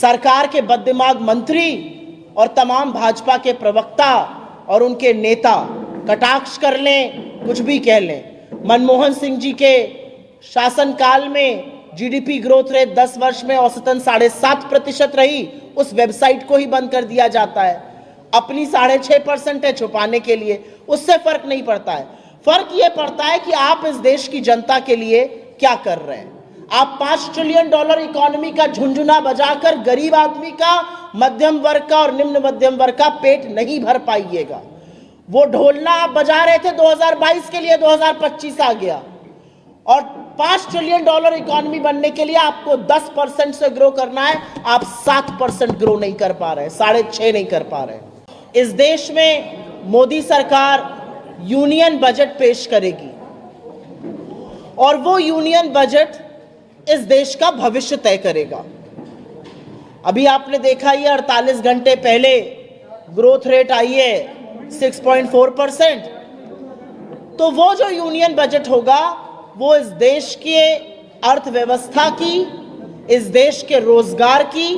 सरकार के बददिमाग मंत्री और तमाम भाजपा के प्रवक्ता और उनके नेता कटाक्ष कर लें, कुछ भी कह लें। मनमोहन सिंह जी के शासनकाल में जीडीपी ग्रोथ रेट 10 वर्ष में औसतन 7.5% रही, उस वेबसाइट को ही बंद कर दिया जाता है। अपनी 6.5% है छुपाने के लिए, उससे फर्क नहीं पड़ता है। फर्क यह पड़ता है कि आप इस देश की जनता के लिए क्या कर रहे हैं। आप $5 ट्रिलियन इकोनॉमी का झुंझुना बजाकर गरीब आदमी का, मध्यम वर्ग का और निम्न मध्यम वर्ग का पेट नहीं भर पाइएगा। वो ढोलना आप बजा रहे थे 2022 के लिए, 2025 आ गया और $5 ट्रिलियन इकोनॉमी बनने के लिए आपको 10% से ग्रो करना है। आप 7% ग्रो नहीं कर पा रहे, 6.5 नहीं कर पा रहे। इस देश में मोदी सरकार यूनियन बजट पेश करेगी और वो यूनियन बजट इस देश का भविष्य तय करेगा। अभी आपने देखा ये 48 घंटे पहले ग्रोथ रेट आई है 6.4%। तो वो जो यूनियन बजट होगा वो इस देश के अर्थव्यवस्था की, इस देश के रोजगार की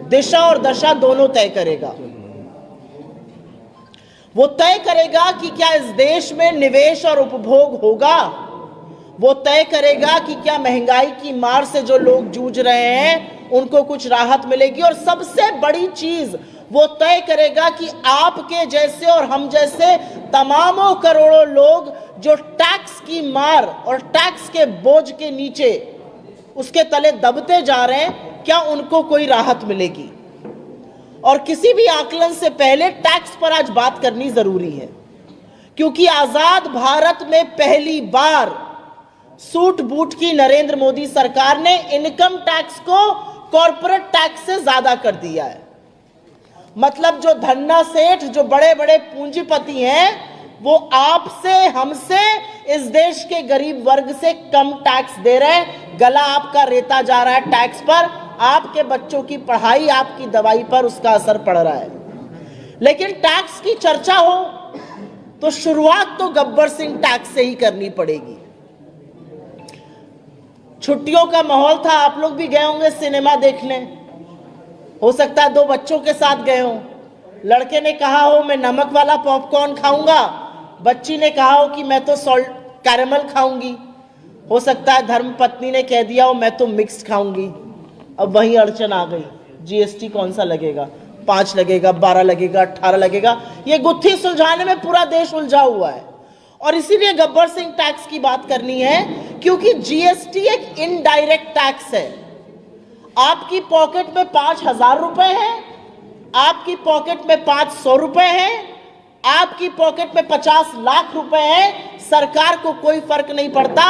दिशा और दशा दोनों तय करेगा। वो तय करेगा कि क्या इस देश में निवेश और उपभोग होगा। वो तय करेगा कि क्या महंगाई की मार से जो लोग जूझ रहे हैं उनको कुछ राहत मिलेगी। और सबसे बड़ी चीज वो तय करेगा कि आपके जैसे और हम जैसे तमामों करोड़ों लोग जो टैक्स की मार और टैक्स के बोझ के नीचे उसके तले दबते जा रहे हैं, क्या उनको कोई राहत मिलेगी। और किसी भी आकलन से पहले टैक्स पर आज बात करनी जरूरी है, क्योंकि आजाद भारत में पहली बार सूट बूट की नरेंद्र मोदी सरकार ने इनकम टैक्स को कॉर्पोरेट टैक्स से ज्यादा कर दिया है। मतलब जो धन्ना सेठ, जो बड़े बड़े पूंजीपति हैं, वो आपसे, हमसे, इस देश के गरीब वर्ग से कम टैक्स दे रहे हैं। गला आपका रेता जा रहा है टैक्स पर, आपके बच्चों की पढ़ाई, आपकी दवाई पर उसका असर पड़ रहा है। लेकिन टैक्स की चर्चा हो तो शुरुआत तो गब्बर सिंह टैक्स से ही करनी पड़ेगी। छुट्टियों का माहौल था, आप लोग भी गए होंगे सिनेमा देखने, हो सकता है 2 बच्चों के साथ गए हो। लड़के ने कहा हो मैं नमक वाला पॉपकॉर्न खाऊंगा, बच्ची ने कहा हो कि मैं तो सॉल्ट कैरेमल खाऊंगी। हो सकता है धर्मपत्नी ने कह दिया हो मैं तो मिक्स खाऊंगी। अब वही अड़चन आ गई, जीएसटी कौन सा लगेगा, 5 लगेगा, 12 लगेगा, 18 लगेगा। ये गुत्थी सुलझाने में पूरा देश उलझा हुआ है। और इसीलिए गब्बर सिंह टैक्स की बात करनी है, क्योंकि जीएसटी एक इनडायरेक्ट टैक्स है। आपकी पॉकेट में 5,000 रुपए है, आपकी पॉकेट में 500 रुपए है, आपकी पॉकेट में 50 लाख रुपए है, सरकार को कोई फर्क नहीं पड़ता।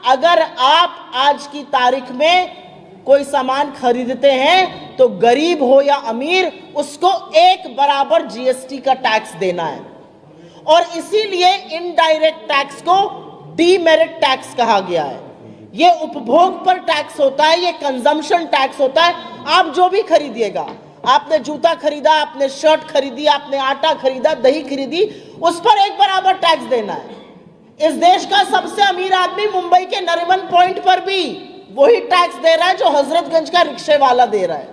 अगर आप आज की तारीख में कोई सामान खरीदते हैं तो गरीब हो या अमीर, उसको एक बराबर जीएसटी का टैक्स देना है। और इसीलिए इनडायरेक्ट टैक्स को डीमेरिट टैक्स कहा गया है। ये उपभोग पर टैक्स होता है, ये कंजम्पशन टैक्स होता है। आप जो भी खरीदिएगा, आपने जूता खरीदा, आपने शर्ट खरीदी, आपने आटा खरीदा, दही खरीदी, उस पर एक बराबर टैक्स देना है। इस देश का सबसे अमीर आदमी मुंबई के नरिमन पॉइंट पर भी वही टैक्स दे रहा है जो हजरतगंज का रिक्शे वाला दे रहा है।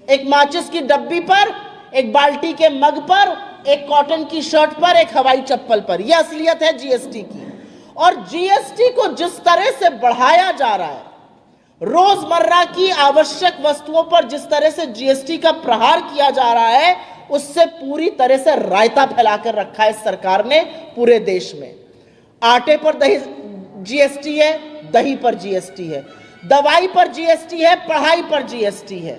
एक माचिस की डब्बी पर, एक बाल्टी के मग पर, एक कॉटन की शर्ट पर, एक हवाई चप्पल पर। यह असलियत है जीएसटी की। और जीएसटी को जिस तरह से बढ़ाया जा रहा है, रोजमर्रा की आवश्यक वस्तुओं पर जिस तरह से जीएसटी का प्रहार किया जा रहा है, उससे पूरी तरह से रायता फैलाकर रखा है सरकार ने पूरे देश में। आटे पर जीएसटी है, दही पर जीएसटी है, दवाई पर जीएसटी है, पढ़ाई पर जीएसटी है,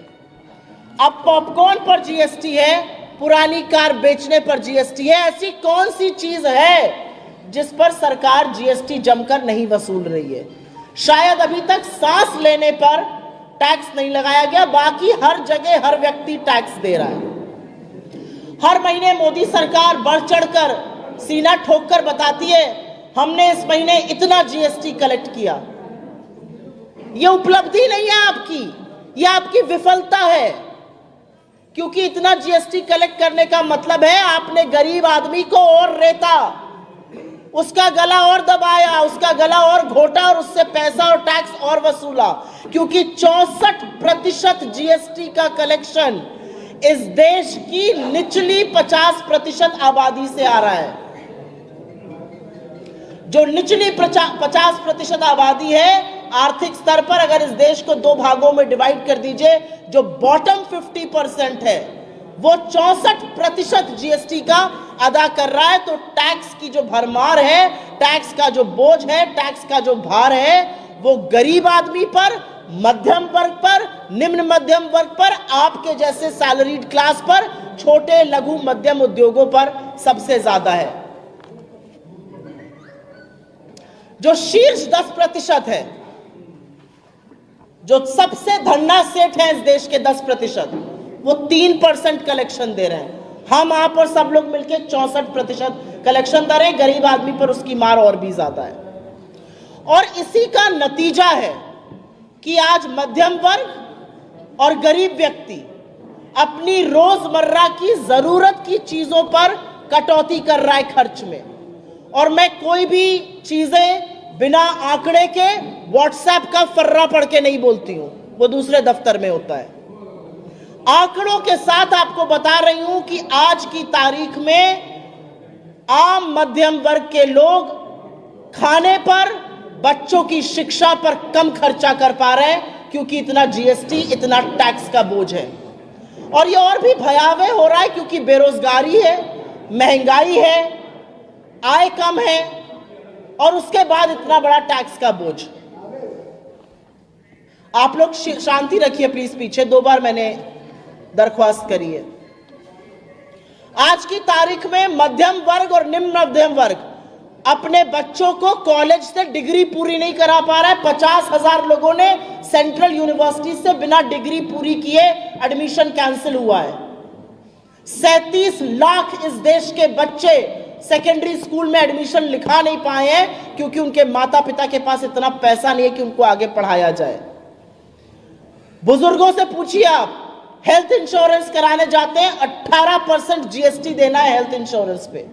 अब पॉपकॉर्न पर जीएसटी है, पुरानी कार बेचने पर जीएसटी है। ऐसी कौन सी चीज है जिस पर सरकार जीएसटी जमकर नहीं वसूल रही है? शायद अभी तक सांस लेने पर टैक्स नहीं लगाया गया, बाकी हर जगह हर व्यक्ति टैक्स दे रहा है। हर महीने मोदी सरकार बढ़ चढ़कर सीना ठोककर बताती है हमने इस महीने इतना जीएसटी कलेक्ट किया। यह उपलब्धि नहीं है आपकी, यह आपकी विफलता है, क्योंकि इतना जीएसटी कलेक्ट करने का मतलब है आपने गरीब आदमी को और रेता, उसका गला और दबाया, उसका गला और घोटा और उससे पैसा और टैक्स और वसूला, क्योंकि 64% जीएसटी का कलेक्शन इस देश की निचली 50% आबादी से आ रहा है। जो निचली 50% आबादी है, आर्थिक स्तर पर अगर इस देश को दो भागों में डिवाइड कर दीजिए, जो बॉटम 50% है वो 64% जीएसटी का अदा कर रहा है। तो टैक्स की जो भरमार है, टैक्स का जो बोझ है, टैक्स का जो भार है, वो गरीब आदमी पर, मध्यम वर्ग पर, निम्न मध्यम वर्ग पर, आपके जैसे सैलरीड क्लास पर, छोटे लघु मध्यम उद्योगों पर सबसे ज्यादा है। जो शीर्ष 10% है, जो सबसे धन्ना सेठ है इस देश के 10%, वो 3% कलेक्शन दे रहे हैं। हम आप और सब लोग मिलकर 64% कलेक्शन दे रहे हैं। गरीब आदमी पर उसकी मार और भी ज्यादा है। और इसी का नतीजा है कि आज मध्यम वर्ग और गरीब व्यक्ति अपनी रोजमर्रा की जरूरत की चीजों पर कटौती कर रहा है खर्च में। और मैं कोई भी चीजें बिना आंकड़े के व्हाट्सएप का फर्रा पढ़ के नहीं बोलती हूं, वो दूसरे दफ्तर में होता है। आंकड़ों के साथ आपको बता रही हूं कि आज की तारीख में आम मध्यम वर्ग के लोग खाने पर, बच्चों की शिक्षा पर कम खर्चा कर पा रहे हैं, क्योंकि इतना जीएसटी, इतना टैक्स का बोझ है। और ये और भी भयावह हो रहा है क्योंकि बेरोजगारी है, महंगाई है, आय कम है, और उसके बाद इतना बड़ा टैक्स का बोझ। आप लोग शांति रखिए प्लीज, पीछे 2 बार मैंने दरख्वास्त करी है। आज की तारीख में मध्यम वर्ग और निम्न मध्यम वर्ग अपने बच्चों को कॉलेज से डिग्री पूरी नहीं करा पा रहा है। 50,000 लोगों ने सेंट्रल यूनिवर्सिटी से बिना डिग्री पूरी किए एडमिशन कैंसिल हुआ है। 37 लाख इस देश के बच्चे सेकेंडरी स्कूल में एडमिशन लिखा नहीं पाए हैं, क्योंकि उनके माता पिता के पास इतना पैसा नहीं है कि उनको आगे पढ़ाया जाए। बुजुर्गों से पूछिए आप, हेल्थ इंश्योरेंस कराने जाते हैं, 18% जीएसटी देना है हेल्थ इंश्योरेंस पे।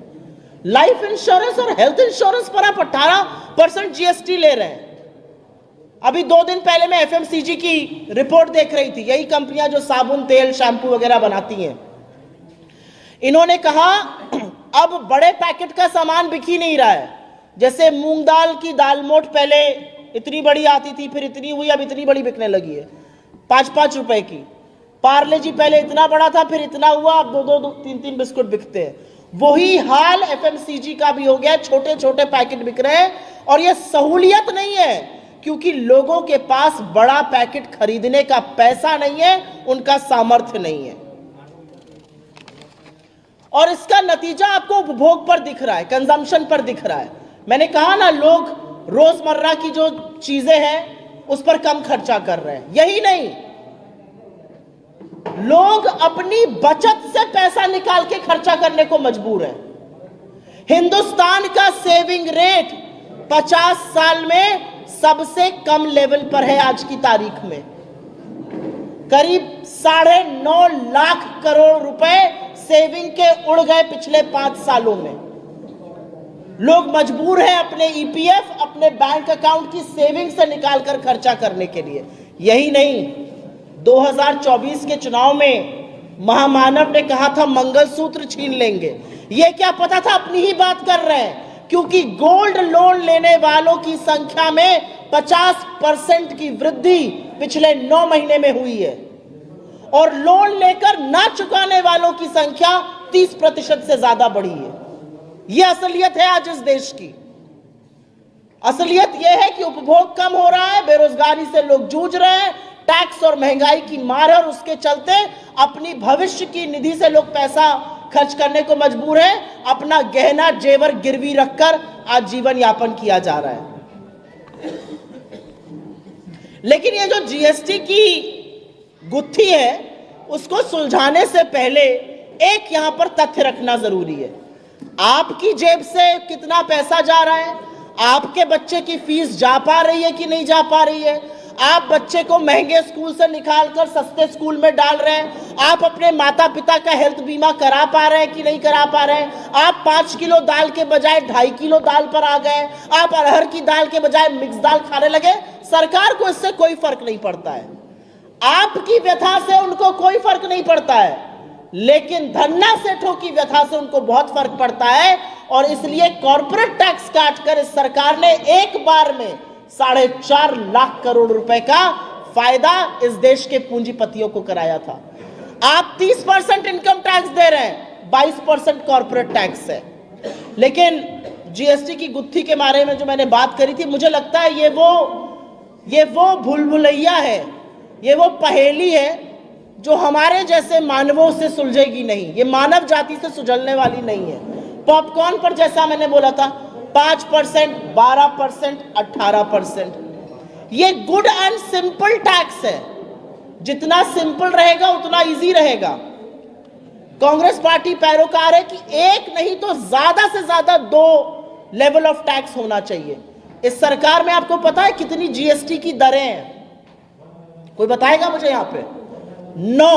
लाइफ इंश्योरेंस और हेल्थ इंश्योरेंस पर आप 18% जीएसटी ले रहे हैं। अभी 2 दिन पहले मैं एफएमसीजी की रिपोर्ट देख रही थी, यही कंपनियां जो साबुन, तेल, शैम्पू वगैरह बनाती हैं। इन्होंने कहा अब बड़े पैकेट का सामान बिक ही नहीं रहा है। जैसे मूंग दाल की दाल मोठ पहले इतनी बड़ी आती थी, फिर इतनी हुई, अब इतनी बड़ी बिकने लगी है, 5-5 रुपए की। पार्ले जी पहले इतना बड़ा था, फिर इतना हुआ, अब 2-2, 3-3 बिस्कुट बिकते हैं। वही हाल एफएमसीजी का भी हो गया, छोटे छोटे पैकेट बिक रहे हैं। और यह सहूलियत नहीं है, क्योंकि लोगों के पास बड़ा पैकेट खरीदने का पैसा नहीं है, उनका सामर्थ्य नहीं है। और इसका नतीजा आपको उपभोग पर दिख रहा है, कंजम्पशन पर दिख रहा है। मैंने कहा ना, लोग रोजमर्रा की जो चीजें हैं उस पर कम खर्चा कर रहे हैं। यही नहीं, लोग अपनी बचत से पैसा निकाल के खर्चा करने को मजबूर हैं। हिंदुस्तान का सेविंग रेट 50 साल में सबसे कम लेवल पर है आज की तारीख में। करीब 9.5 लाख करोड़ रुपए सेविंग के उड़ गए पिछले 5 सालों में। लोग मजबूर हैं अपने ईपीएफ, अपने बैंक अकाउंट की सेविंग से निकालकर खर्चा करने के लिए। यही नहीं, 2024 के चुनाव में महामानव ने कहा था मंगलसूत्र छीन लेंगे। ये क्या पता था, अपनी ही बात कर रहे हैं, क्योंकि गोल्ड लोन लेने वालों की संख्या में 50% की वृद्धि पिछले 9 महीने में हुई है, और लोन लेकर ना चुकाने वालों की संख्या 30% से ज्यादा बढ़ी है। यह असलियत है आज इस देश की। असलियत यह है कि उपभोग कम हो रहा है, बेरोजगारी से लोग जूझ रहे हैं, टैक्स और महंगाई की मार है, और उसके चलते अपनी भविष्य की निधि से लोग पैसा खर्च करने को मजबूर है। अपना गहना जेवर गिरवी रखकर आज जीवन यापन किया जा रहा है। लेकिन ये जो जीएसटी की गुत्थी है, उसको सुलझाने से पहले एक यहां पर तथ्य रखना जरूरी है। आपकी जेब से कितना पैसा जा रहा है, आपके बच्चे की फीस जा पा रही है कि नहीं जा पा रही है, आप बच्चे को महंगे स्कूल से निकालकर सस्ते स्कूल में डाल रहे हैं। आप अपने माता पिता का हेल्थ बीमा करा पा रहे हैं कि नहीं करा पा रहे हैं। आप 5 किलो दाल के बजाय 2.5 किलो दाल पर आ गए। आप अरहर की दाल के बजाय मिक्स दाल खाने लगे। सरकार को इससे कोई फर्क नहीं पड़ता है, आपकी व्यथा से उनको कोई फर्क नहीं पड़ता है, लेकिन धन्ना सेठों की व्यथा से उनको बहुत फर्क पड़ता है। और इसलिए कॉर्पोरेट टैक्स काटकर इस सरकार ने एक बार में 4.5 लाख करोड़ रुपए का फायदा इस देश के पूंजीपतियों को कराया था। आप 30% इनकम टैक्स दे रहे हैं, 22% कॉर्पोरेट टैक्स है। लेकिन जीएसटी की गुत्थी के बारे में जो मैंने बात करी थी, मुझे लगता है ये वो भूल-भुलैया है, ये वो पहेली है जो हमारे जैसे मानवों से सुलझेगी नहीं, ये मानव जाति से सुलझने वाली नहीं है। पॉपकॉर्न पर जैसा मैंने बोला था 5%, 12%, 18%, ये गुड एंड सिंपल टैक्स है। जितना सिंपल रहेगा उतना इजी रहेगा। कांग्रेस पार्टी पैरोकार है कि एक नहीं तो ज्यादा से ज्यादा 2 लेवल ऑफ टैक्स होना चाहिए। इस सरकार में आपको पता है कितनी जीएसटी की दरें हैं? कोई बताएगा मुझे यहां पे? 9,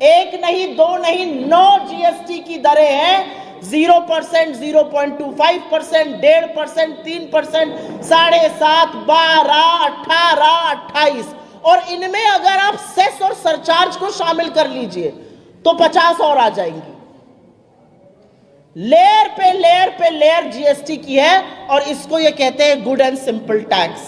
1 नहीं 2 नहीं 9 जीएसटी की दरें हैं। 0%, 0.25%, 1.5%, 3%, 7.5%, 12%, 18%, 28%। और इनमें अगर आप सेस और सरचार्ज को शामिल कर लीजिए तो 50 और आ जाएंगी। लेयर पे लेयर पे लेयर जीएसटी की है और इसको ये कहते हैं गुड एंड सिंपल टैक्स।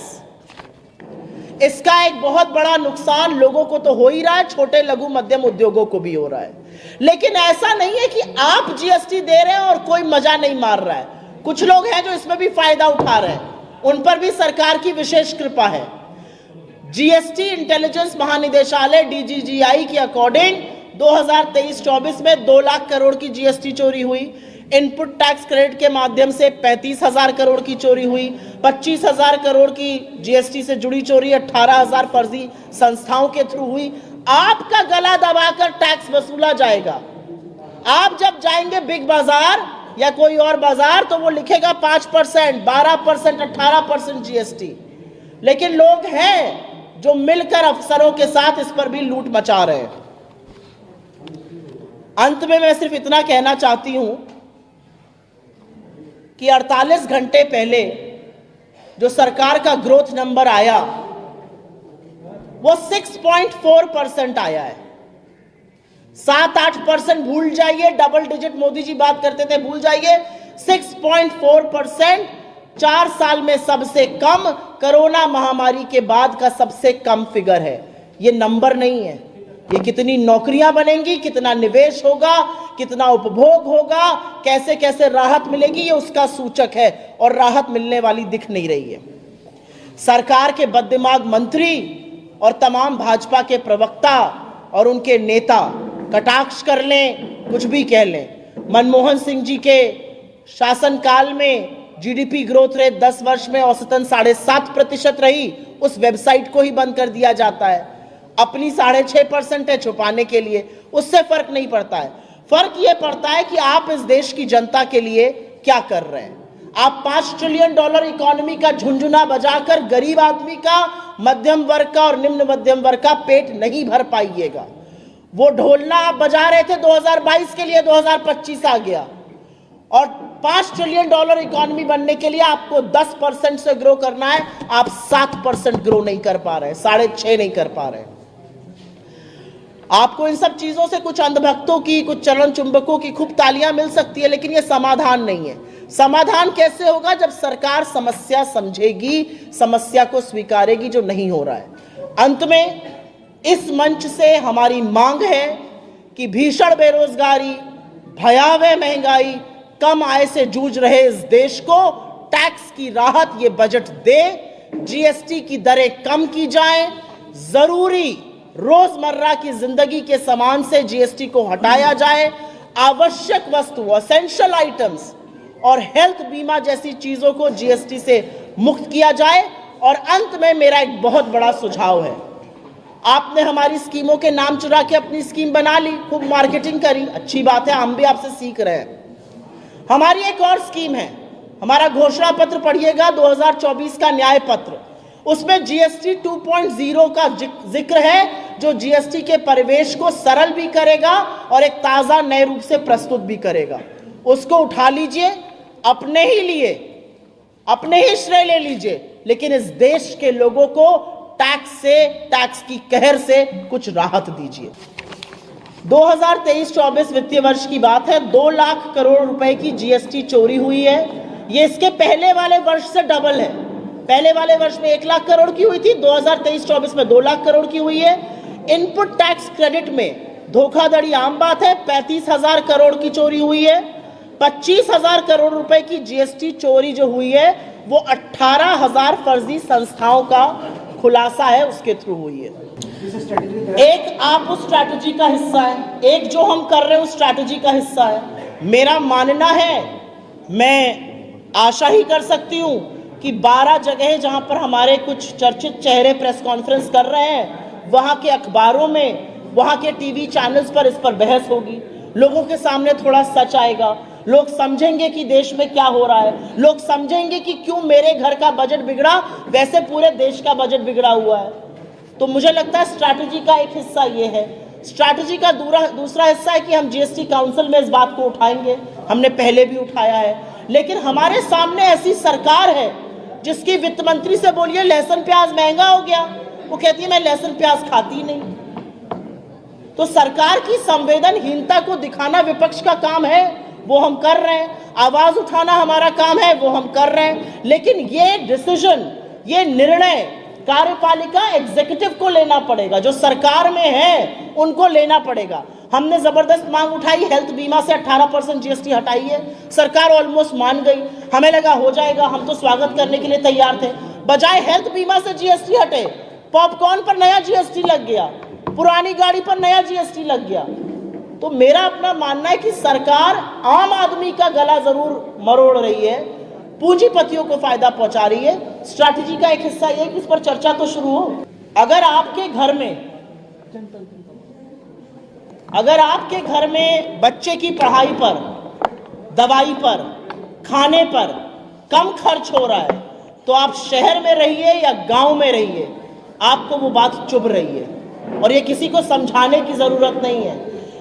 इसका एक बहुत बड़ा नुकसान लोगों को तो हो ही रहा है, छोटे लघु मध्यम उद्योगों को भी हो रहा है। लेकिन ऐसा नहीं है कि आप जीएसटी दे रहे हैं और कोई मजा नहीं मार रहा है। कुछ लोग हैं जो इसमें भी फायदा उठा रहे हैं, उन पर भी सरकार की विशेष कृपा है। जीएसटी इंटेलिजेंस महानिदेशालय डीजीजीआई के अकॉर्डिंग 2023-24 में 2 लाख करोड़ की जीएसटी चोरी हुई। इनपुट टैक्स क्रेडिट के माध्यम से 35,000 करोड़ की चोरी हुई। 25,000 करोड़ की जीएसटी से जुड़ी चोरी, 18,000 फर्जी संस्थाओं के थ्रू हुई। आपका गला दबाकर टैक्स वसूला जाएगा। आप जब जाएंगे बिग बाजार या कोई और बाजार तो वो लिखेगा 5%, 12%, 18% जीएसटी। लेकिन लोग हैं जो मिलकर अफसरों के साथ इस पर भी लूट मचा रहे हैं। अंत में मैं सिर्फ इतना कहना चाहती हूं कि 48 घंटे पहले जो सरकार का ग्रोथ नंबर आया वो 6.4% आया है। 7-8% भूल जाइए, डबल डिजिट मोदी जी बात करते थे, भूल जाइए। 6.4% 4 साल में सबसे कम, कोरोना महामारी के बाद का सबसे कम फिगर है। ये नंबर नहीं है, ये कितनी नौकरियां बनेंगी, कितना निवेश होगा, कितना उपभोग होगा, कैसे कैसे राहत मिलेगी, ये उसका सूचक है। और राहत मिलने वाली दिख नहीं रही है। सरकार के बददिमाग मंत्री और तमाम भाजपा के प्रवक्ता और उनके नेता कटाक्ष कर लें, कुछ भी कह लें। मनमोहन सिंह जी के शासनकाल में जीडीपी ग्रोथ रेट 10 वर्ष में औसतन 7.5% रही, उस वेबसाइट को ही बंद कर दिया जाता है। अपनी 6.5% है छुपाने के लिए, उससे फर्क नहीं पड़ता है। फर्क यह पड़ता है कि आप इस देश की जनता के लिए क्या कर रहे हैं। आप $5 ट्रिलियन इकोनॉमी का झुंझुना बजाकर गरीब आदमी का, मध्यम वर्ग का और निम्न मध्यम वर्ग का पेट नहीं भर पाइएगा। वो ढोलना आप बजा रहे थे 2022 के लिए, 2025 आ गया। और $5 ट्रिलियन इकोनॉमी बनने के लिए आपको 10% से ग्रो करना है, आप 7% ग्रो नहीं कर पा रहे, 6.5 नहीं कर पा रहे। आपको इन सब चीजों से कुछ अंधभक्तों की, कुछ चलन चुंबकों की खूब तालियां मिल सकती है, लेकिन यह समाधान नहीं है। समाधान कैसे होगा? जब सरकार समस्या समझेगी, समस्या को स्वीकारेगी, जो नहीं हो रहा है। अंत में इस मंच से हमारी मांग है कि भीषण बेरोजगारी, भयावह महंगाई, कम आय से जूझ रहे इस देश को टैक्स की राहत ये बजट दे। जीएसटी की दरें कम की जाएं, जरूरी रोजमर्रा की जिंदगी के सामान से जीएसटी को हटाया जाए, आवश्यक वस्तु, एसेंशियल आइटम्स और हेल्थ बीमा जैसी चीजों को जीएसटी से मुक्त किया जाए। और अंत में मेरा एक बहुत बड़ा सुझाव है। आपने हमारी स्कीमों के नाम चुरा के अपनी स्कीम बना ली, खूब मार्केटिंग करी, अच्छी बात है, हम भी आपसे सीख रहे हैं। हमारी एक और स्कीम है, हमारा घोषणा पत्र पढ़िएगा, 2024 का न्याय पत्र। उसमें जीएसटी 2.0 का जिक्र है, जो जीएसटी के परिवेश को सरल भी करेगा और एक ताजा नए रूप से प्रस्तुत भी करेगा। उसको उठा लीजिए, अपने ही लिए, अपने ही श्रेय ले लीजिए, लेकिन इस देश के लोगों को टैक्स की कहर से कुछ राहत दीजिए। 2023-24 वित्तीय वर्ष की बात है, 2 लाख करोड़ रुपए की जीएसटी चोरी हुई है। ये इसके पहले वाले वर्ष से डबल है। पहले वाले वर्ष में 1 लाख करोड़ की हुई थी, 2023-24 में 2 लाख करोड़ की हुई है। इनपुट टैक्स क्रेडिट में धोखाधड़ी आम बात है, 35,000 करोड़ की चोरी हुई है। 25,000 करोड़ रुपए की जीएसटी चोरी जो हुई है वो 18,000 फर्जी संस्थाओं का खुलासा है, उसके थ्रू हुई है। एक आप उस स्ट्रैटेजी का हिस्सा है, एक जो हम कर रहे हैं उस स्ट्रैटेजी का हिस्सा है। मेरा मानना है, मैं आशा ही कर सकती हूं कि 12 जगह जहां पर हमारे कुछ चर्चित चेहरे प्रेस कॉन्फ्रेंस कर रहे हैं, वहां के अखबारों में, वहां के टीवी चैनल्स पर इस पर बहस होगी। लोगों के सामने थोड़ा सच आएगा, लोग समझेंगे कि देश में क्या हो रहा है, लोग समझेंगे कि क्यों मेरे घर का बजट बिगड़ा, वैसे पूरे देश का बजट बिगड़ा हुआ है। तो मुझे लगता है स्ट्रैटेजी का एक हिस्सा ये है। स्ट्रैटेजी का दूसरा हिस्सा है कि हम जीएसटी काउंसिल में इस बात को उठाएंगे, हमने पहले भी उठाया है। लेकिन हमारे सामने ऐसी सरकार है जिसकी वित्त मंत्री से बोलिए लहसुन प्याज महंगा हो गया, वो कहती है मैं लहसुन प्याज खाती नहीं। तो सरकार की संवेदनहीनता को दिखाना विपक्ष का काम है, वो हम कर रहे हैं। आवाज उठाना हमारा काम है, वो हम कर रहे हैं। लेकिन ये डिसीजन, ये निर्णय कार्यपालिका एग्जीक्यूटिव को लेना पड़ेगा, जो सरकार में है उनको लेना पड़ेगा। हमने जबरदस्त मांग उठाई, हेल्थ बीमा से 18% जीएसटी हटाई है, सरकार ऑलमोस्ट मान गई। हमें लगा हो जाएगा, हम तो स्वागत करने के लिए तैयार थे। बजाय हेल्थ बीमा से जीएसटी हटे, पॉपकॉर्न पर नया जीएसटी लग गया, पुरानी गाड़ी पर नया जीएसटी लग गया। तो मेरा अपना मानना है कि सरकार आम आदमी का गला जरूर मरोड़ रही है, पूंजीपतियों को फायदा पहुंचा रही है। स्ट्रैटेजी का एक हिस्सा ये कि इस पर चर्चा तो शुरू हो। अगर आपके घर में बच्चे की पढ़ाई पर, दवाई पर, खाने पर कम खर्च हो रहा है, तो आप शहर में रहिए या गांव में रहिए, आपको वो बात चुभ रही है और ये किसी को समझाने की जरूरत नहीं है।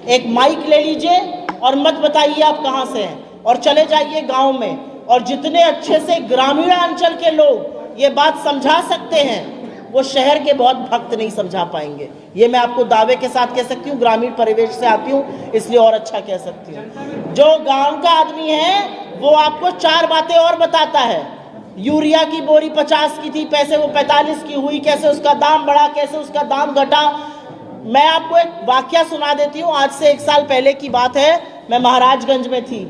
एक माइक ले लीजिए और मत बताइए आप कहां से हैं, और चले जाइए गांव में, और जितने अच्छे से ग्रामीण अंचल के लोग ये बात समझा सकते हैं, वो शहर के बहुत भक्त नहीं समझा पाएंगे। ये मैं आपको दावे के साथ कह सकती हूँ, ग्रामीण परिवेश से आती हूँ इसलिए और अच्छा कह सकती हूँ। जो गांव का आदमी है वो आपको 4 बातें और बताता है। यूरिया की बोरी 50 की थी, पैसे वो 45 की हुई, कैसे उसका दाम बढ़ा, कैसे उसका दाम घटा। मैं आपको एक वाकया सुना देती हूँ। आज से 1 साल पहले की बात है, मैं महाराजगंज में थी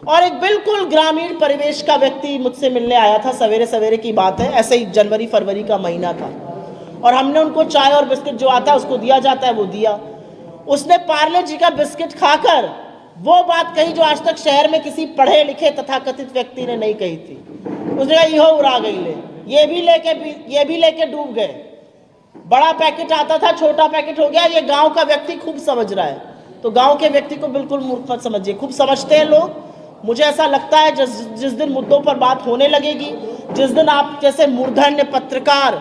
और एक बिल्कुल ग्रामीण परिवेश का व्यक्ति मुझसे मिलने आया था। सवेरे सवेरे की बात है, ऐसे ही जनवरी फरवरी का महीना था, और हमने उनको चाय और बिस्किट जो आता है उसको दिया जाता है वो दिया। उसने पार्ले जी का बिस्किट खाकर वो बात कही जो आज तक शहर में किसी पढ़े लिखे तथाकथित व्यक्ति ने नहीं कही थी। उसने कहा इहो उड़ा गई ले, ये भी लेके डूब गए। बड़ा पैकेट आता था, छोटा पैकेट हो गया। ये गांव का व्यक्ति खूब समझ रहा है, तो गांव के व्यक्ति को बिल्कुल मूर्ख मत समझिए, खूब समझते हैं लोग। मुझे ऐसा लगता है जिस दिन मुद्दों पर बात होने लगेगी, जिस दिन आप जैसे मूर्धन्य पत्रकार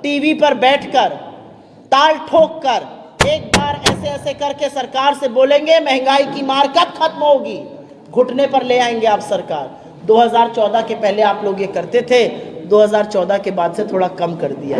टीवी पर बैठकर ताल ठोक कर एक बार ऐसे करके सरकार से बोलेंगे महंगाई की मार कब खत्म होगी, घुटने पर ले आएंगे आप सरकार। 2014 के पहले आप लोग ये करते थे, 2014 के बाद से थोड़ा कम कर दिया।